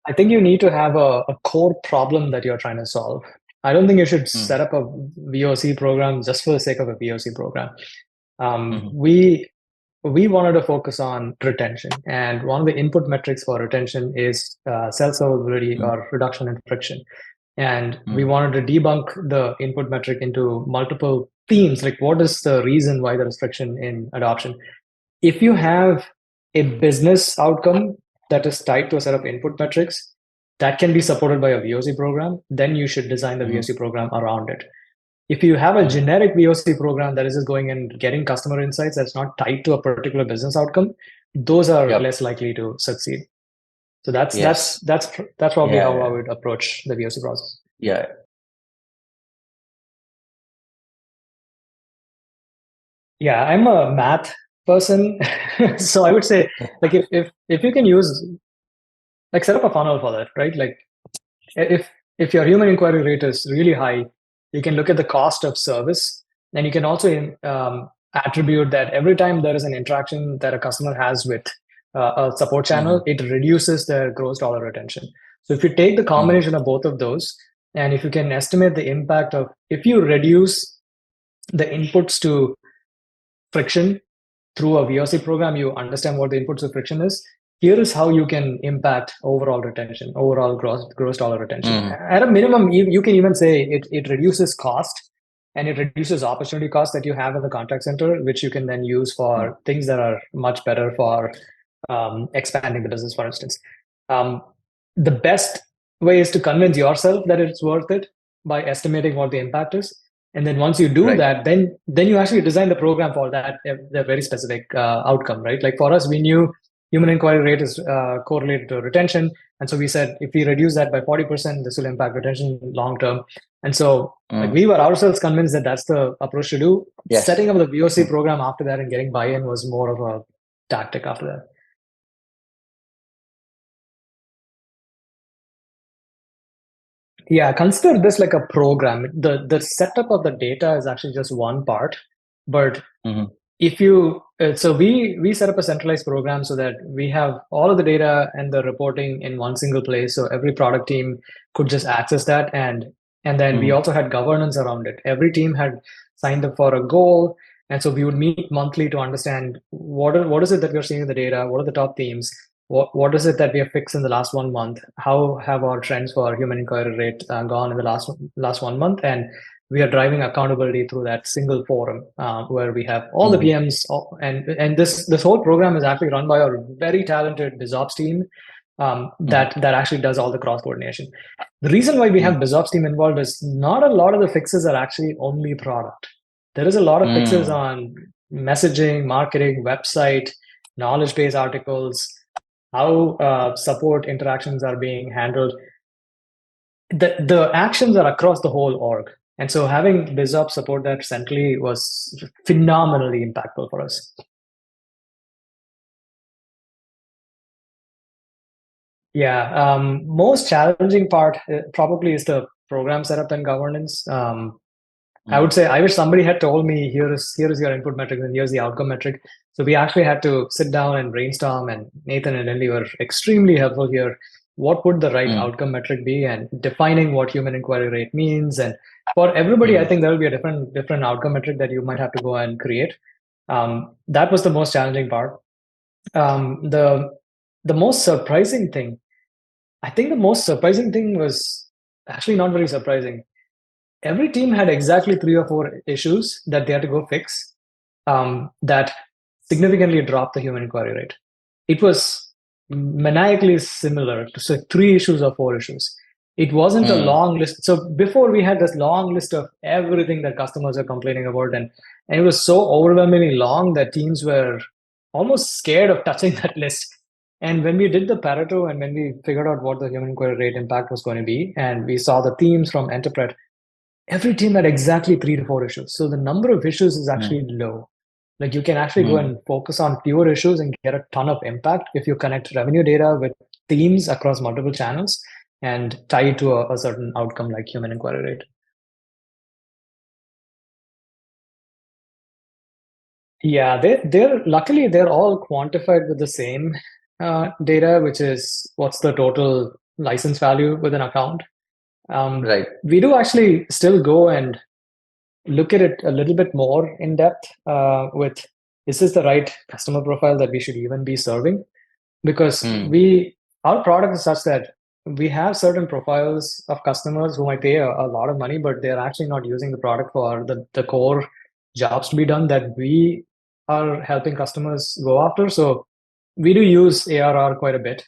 I think you need to have a core problem that you're trying to solve. I don't think you should Mm, set up a VOC program just for the sake of a VOC program. Um, mhm, we we wanted to focus on retention, and one of the input metrics for retention is self-servability mm, or reduction in friction. And we mm, wanted to debunk the input metric into multiple themes, like what is the reason why there is friction in adoption. If you have a business outcome that is tied to a set of input metrics that can be supported by a VOC program, then you should design the mhm, VOC program around it. If you have a mhm. generic VOC program that is just going and getting customer insights that's not tied to a particular business outcome, those are Yep. less likely to succeed. So that's that's Yes. that's that's probably how I Yeah. would approach the VOC process. Yeah. Yeah, I'm a math person, so I would say like if you can use like set up a funnel for that, right? Like if your human inquiry rate is really high, you can look at the cost of service, and you can also attribute that every time there is an interaction that a customer has with a support channel, Mhm, it reduces their gross dollar retention. So if you take the mhm, combination of both of those, and if you can estimate the impact of if you reduce the inputs to friction through a VOC program, you understand what the inputs of friction is. Here is how you can impact overall retention, overall gross dollar retention. mhm, At a minimum, you can even say it reduces cost and it reduces opportunity cost that you have in the contact center, which you can then use mhm, for things that are much better for expanding the business, for instance. Um, the best way is to convince yourself that it's worth it by estimating what the impact is. And then once you do right. that, then you actually design the program for that the very specific outcome, right? Like for us, we knew human inquiry rate is correlated to retention, and so we said if we reduce that by 40%, this will impact retention long term. And so like Mm, we were ourselves convinced that that's the approach to do. yes. Setting up the VOC Mm, program after that and getting buy-in was more of a tactic after that. Yeah, consider this like a program. The setup of the data is actually just one part, but mhm, if you so we set up a centralized program so that we have all of the data and the reporting in one single place, so every product team could just access that, and then we mhm, also had governance around it. Every team had signed up for a goal, and so we would meet monthly to understand what is it that we're seeing in the data, what are the top themes, what is it that we have fixed in the last 1 month, how have our trends for human inquiry rate gone in the last 1 month, and we are driving accountability through that single forum where we have all the mhm, PMs, and this whole program is actually run by our very talented BizOps team mhm, that actually does all the cross coordination. The reason why we have mhm, BizOps team involved is not a lot of the fixes are actually only product. There is a lot of fixes mm, on messaging, marketing, website, knowledge base articles, how support interactions are being handled. The actions are across the whole org. And so having BizOps support that centrally was phenomenally impactful for us. Yeah, most challenging part probably is the program setup and governance. I would mhm, say I wish somebody had told me here is your input metric and here's the outcome metric. So we actually had to sit down and brainstorm, and Nathan and Lily were extremely helpful here. What would the right mm, outcome metric be, and defining what human inquiry rate means. And for everybody, I mhm, think there will be a different outcome metric that you might have to go and create. That was the most challenging part. The most surprising thing, I think the most surprising thing was actually not very surprising. Every team had exactly 3 or 4 issues that they had to go fix that significantly dropped the human inquiry rate. It was maniacally similar to so 3 issues or 4 issues. It wasn't a mm, long list. So before we had this long list of everything that customers are complaining about, and it was so overwhelmingly long that teams were almost scared of touching that list. And when we did the Pareto and when we figured out what the human inquiry rate impact was going to be, and we saw the themes from enterprise, every team had exactly 3 to 4 issues. So the number of issues is mm, actually low. Like you can actually go mm. and focus on fewer issues and get a ton of impact if you connect revenue data with themes across multiple channels and tie it to a certain outcome like human inquiry rate. Yeah, they're luckily they're all quantified with the same data, which is what's the total license value with an account. Right. We do actually still go and look at it a little bit more in depth with, is this the right customer profile that we should even be serving? Because our product is such that we have certain profiles of customers who might pay a lot of money, but they're actually not using the product for the core jobs to be done that we are helping customers go after. So we do use ARR quite a bit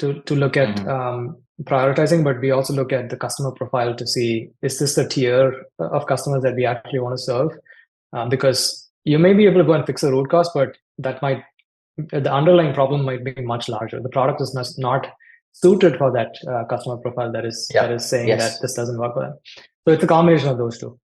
to look at prioritizing, but we also look at the customer profile to see, is this the tier of customers that we actually want to serve? Because you may be able to go and fix the root cause, but the underlying problem might be much larger. The product is not suited for that customer profile that is saying that this doesn't work for them. So it's a combination of those two.